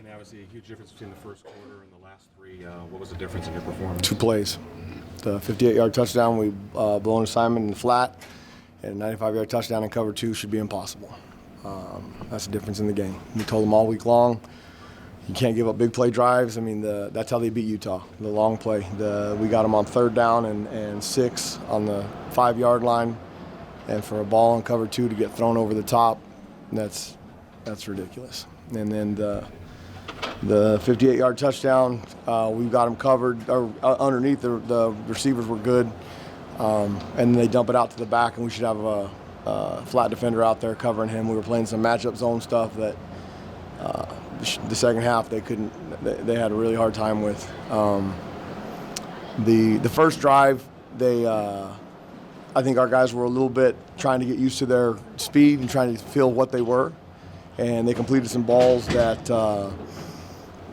mean, obviously a huge difference between the first quarter and the last three. What was the difference in your performance? 2 plays. The 58-yard touchdown, we blown assignment in the flat, and a 95-yard touchdown in cover 2 should be impossible. That's the difference in the game. We told them all week long, you can't give up big play drives. I mean, that's how they beat Utah, the long play. We got them on 3rd down and 6 on the 5-yard line, and for a ball on cover 2 to get thrown over the top, that's ridiculous. And then the 58-yard touchdown, we got them covered, or underneath, the receivers were good, and then they dump it out to the back, and we should have a flat defender out there covering him. We were playing some matchup zone stuff that the second half they had a really hard time with. The first drive, I think our guys were a little bit trying to get used to their speed and trying to feel what they were, and they completed some balls that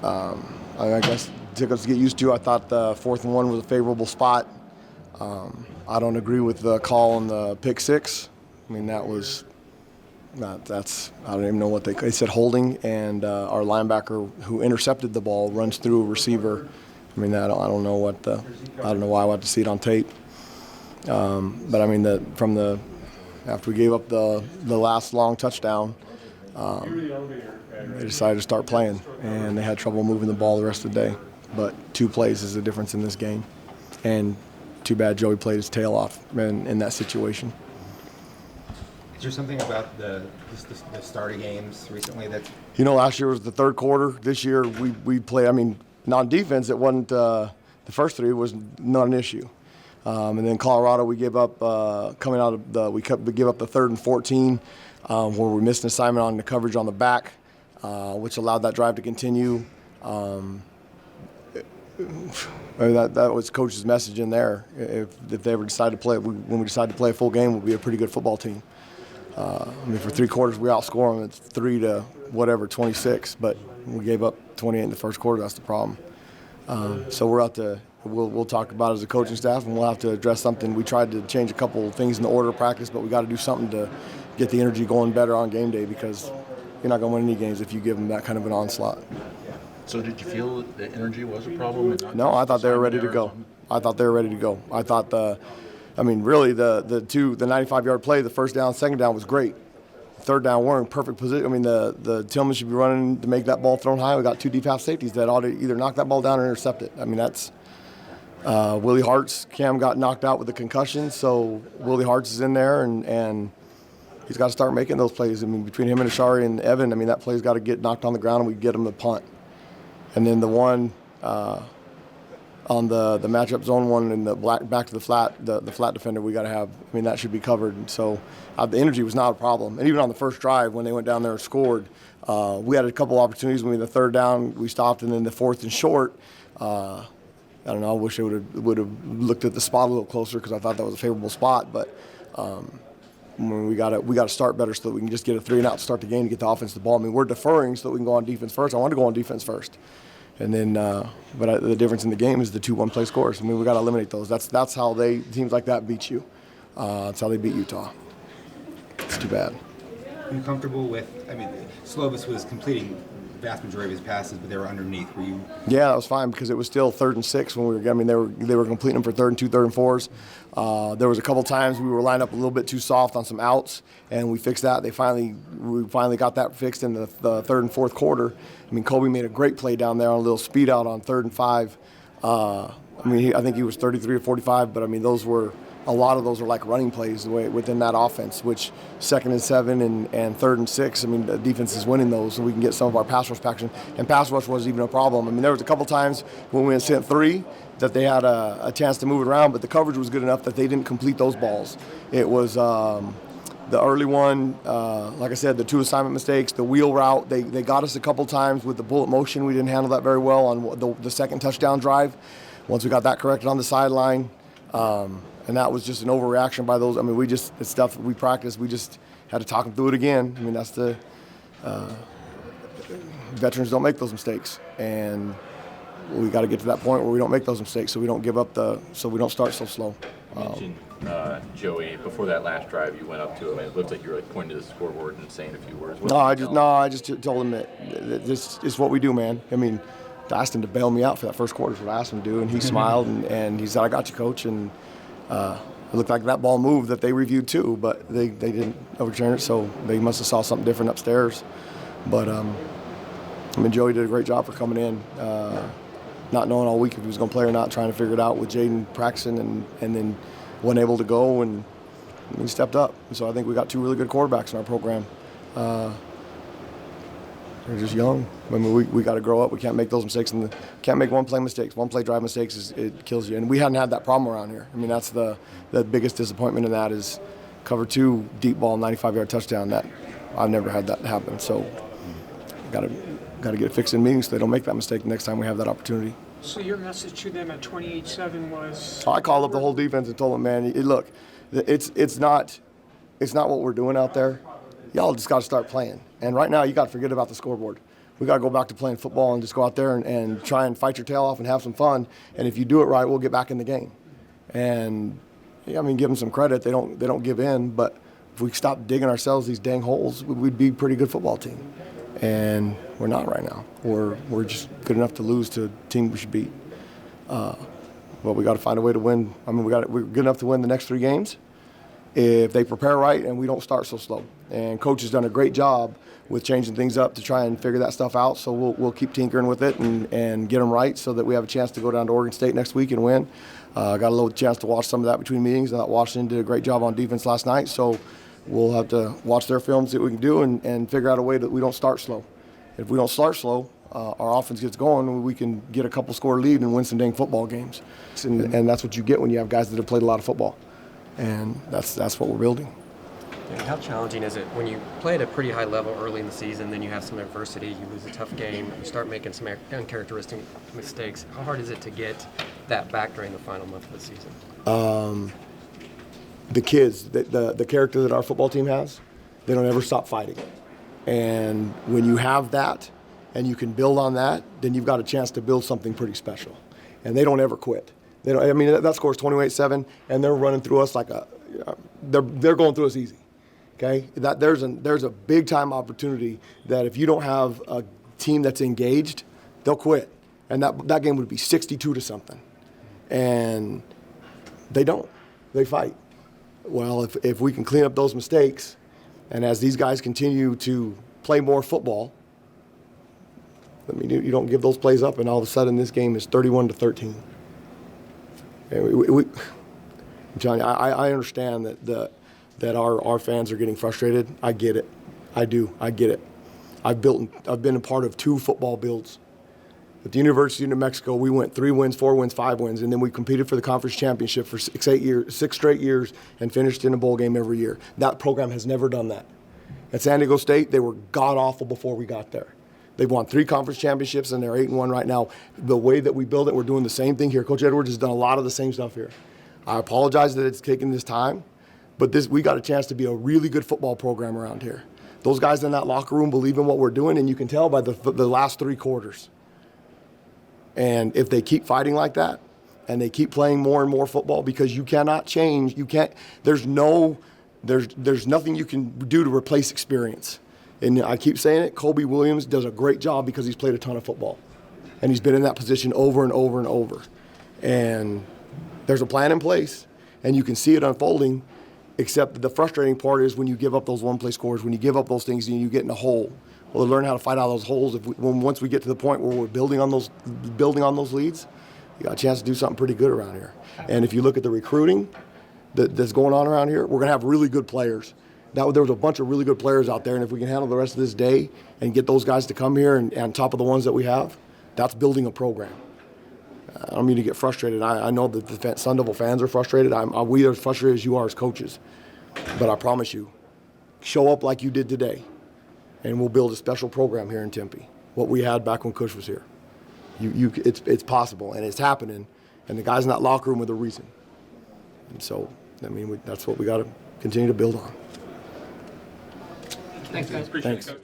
I guess took us to get used to. I thought the 4th and 1 was a favorable spot. I don't agree with the call on the pick 6. I mean, that was I don't even know what they said, holding, and our linebacker who intercepted the ball runs through a receiver. I mean, I don't know why I want to see it on tape. But I mean, after we gave up the last long touchdown, they decided to start playing, and they had trouble moving the ball the rest of the day. But 2 plays is the difference in this game, and too bad Joey played his tail off in that situation. Is there something about the starting games recently that? Last year was the 3rd quarter. This year we play. I mean, on defense, it wasn't the first 3 was not an issue. And then Colorado, we gave up we give up the 3rd and 14, where we missed an assignment on the coverage on the back, which allowed that drive to continue. That was coach's message in there. If they ever decide to play, when we decide to play a full game, we'll be a pretty good football team. I mean, for 3 quarters, we outscore them. It's 3-26, but we gave up 28 in the first quarter. That's the problem. So we'll talk about it as a coaching staff, and we'll have to address something. We tried to change a couple of things in the order of practice, but we got to do something to get the energy going better on game day, because you're not going to win any games if you give them that kind of an onslaught. So did you feel that the energy was a problem? No, I thought they were ready to go. I thought really the 95-yard play, the 1st down, 2nd down was great. 3rd down, we're in perfect position. I mean, the Tillman should be running to make that ball thrown high. We got 2 deep half safeties that ought to either knock that ball down or intercept it. I mean, that's Willie Hart's. Cam got knocked out with a concussion, so Willie Hart's is in there, and he's got to start making those plays. I mean, between him and Ashari and Evan, I mean, that play's got to get knocked on the ground, and we get him the punt. And then the one on the matchup zone one in the back to the flat defender, we got to have. I mean, that should be covered. And so the energy was not a problem. And even on the first drive when they went down there and scored, we had a couple opportunities. When the 3rd down, we stopped, and then the 4th and short. I don't know. I wish they would have looked at the spot a little closer, because I thought that was a favorable spot. But we got to start better so that we can just get a 3-and-out to start the game to get the offense the ball. I mean, we're deferring so that we can go on defense first. I want to go on defense first. And then, the difference in the game is the 2 one-play scores. I mean, we got to eliminate those. That's how teams like that beat you. That's how they beat Utah. It's too bad. Are you comfortable with? I mean, Slovis was completing the vast majority of his passes, but they were underneath. Were you? Yeah, that was fine, because it was still 3rd and 6 when we were. I mean, they were completing them for 3rd and 2, 3rd and 4s. There was a couple times we were lined up a little bit too soft on some outs, and we fixed that. We finally got that fixed in the 3rd and 4th quarter. I mean, Kobe made a great play down there on a little speed out on 3rd and 5. I mean, I think he was 33 or 45, but I mean, a lot of those are like running plays within that offense, which 2nd and 7 and 3rd and 6, I mean, the defense is winning those, so we can get some of our pass rush action. And pass rush wasn't even a problem. I mean, there was a couple times when we had sent 3 that they had a chance to move it around, but the coverage was good enough that they didn't complete those balls. It was the early one, like I said, the 2 assignment mistakes, the wheel route, they got us a couple times with the bullet motion. We didn't handle that very well on the 2nd touchdown drive. Once we got that corrected on the sideline, and that was just an overreaction by those. I mean, it's stuff we practiced. We just had to talk them through it again. I mean, that's veterans don't make those mistakes, and we got to get to that point where we don't make those mistakes, so we don't give up so we don't start so slow. You mentioned Joey. Before that last drive, you went up to him, and it looked like you were like pointing to the scoreboard and saying a few words. What did you tell him? I just told him that this is what we do, man. I mean, I asked him to bail me out for that first quarter. Is what I asked him to do, and he smiled and he said, "I got you, coach." And it looked like that ball moved that they reviewed too, but they didn't overturn it, so they must have saw something different upstairs. But I mean, Joey did a great job for coming in, not knowing all week if he was going to play or not, trying to figure it out with Jaden practicing, and then wasn't able to go, and he stepped up. And so I think we got two really good quarterbacks in our program. They're just young. I mean, we got to grow up. We can't make those mistakes, and can't make one play mistakes. One play drive mistakes it kills you. And we hadn't had that problem around here. I mean, that's the biggest disappointment in that is cover 2 deep ball 95-yard touchdown. That I've never had that happen. So got to get it fixed in meetings so they don't make that mistake next time we have that opportunity. So your message to them at 28-7 was? I called up the whole defense and told them, man, look, it's not what we're doing out there. Y'all just got to start playing. And right now, you got to forget about the scoreboard. We got to go back to playing football and just go out there and try and fight your tail off and have some fun. And if you do it right, we'll get back in the game. And yeah, I mean, give them some credit. They don't give in. But if we stop digging ourselves these dang holes, we'd be a pretty good football team. And we're not right now. We're just good enough to lose to a team we should beat. But we got to find a way to win. I mean, we're good enough to win the next 3 games if they prepare right and we don't start so slow. And coach has done a great job with changing things up to try and figure that stuff out. So we'll keep tinkering with it and get them right so that we have a chance to go down to Oregon State next week and win. Got a little chance to watch some of that between meetings. I thought Washington did a great job on defense last night. So we'll have to watch their film, see what we can do, and figure out a way that we don't start slow. If we don't start slow, our offense gets going, we can get a couple score lead and win some dang football games. And that's what you get when you have guys that have played a lot of football. And that's what we're building. How challenging is it when you play at a pretty high level early in the season, then you have some adversity, you lose a tough game, you start making some uncharacteristic mistakes? How hard is it to get that back during the final month of the season? The kids, the character that our football team has, they don't ever stop fighting. And when you have that and you can build on that, then you've got a chance to build something pretty special. And they don't ever quit. They don't, I mean, that score's 28-7, and they're running through us like they're going through us easy. Okay, there's a big time opportunity that if you don't have a team that's engaged, they'll quit, and that game would be 62 to something, and they don't. They fight. Well, if we can clean up those mistakes, and as these guys continue to play more football, I mean, you don't give those plays up, and all of a sudden this game is 31-13. And Johnny, I understand that our fans are getting frustrated. I get it. I do. I get it. I've been a part of 2 football builds. At the University of New Mexico, we went 3 wins, 4 wins, 5 wins, and then we competed for the conference championship for 6 straight years and finished in a bowl game every year. That program has never done that. At San Diego State, they were god-awful before we got there. They've won 3 conference championships, and they're 8-1 right now. The way that we build it, we're doing the same thing here. Coach Edwards has done a lot of the same stuff here. I apologize that it's taken this time, but we got a chance to be a really good football program around here. Those guys in that locker room believe in what we're doing, and you can tell by the last 3 quarters. And if they keep fighting like that, and they keep playing more and more football, because you cannot change, there's nothing you can do to replace experience. And I keep saying it, Kobe Williams does a great job because he's played a ton of football. And he's been in that position over and over and over. And there's a plan in place, and you can see it unfolding, except the frustrating part is when you give up those one-play scores, when you give up those things and you get in a hole. Well, to learn how to fight out of those holes, once we get to the point where we're building on those leads, you got a chance to do something pretty good around here. And if you look at the recruiting that's going on around here, we're going to have really good players. There was a bunch of really good players out there, and if we can handle the rest of this day and get those guys to come here and on top of the ones that we have, that's building a program. I don't mean to get frustrated. I know that the Sun Devil fans are frustrated. We are as frustrated as you are as coaches. But I promise you, show up like you did today, and we'll build a special program here in Tempe, what we had back when Cush was here. It's possible, and it's happening, and the guys in that locker room are the reason. And so, I mean, that's what we got to continue to build on. Thanks, guys. Appreciate it, Thanks. Coach.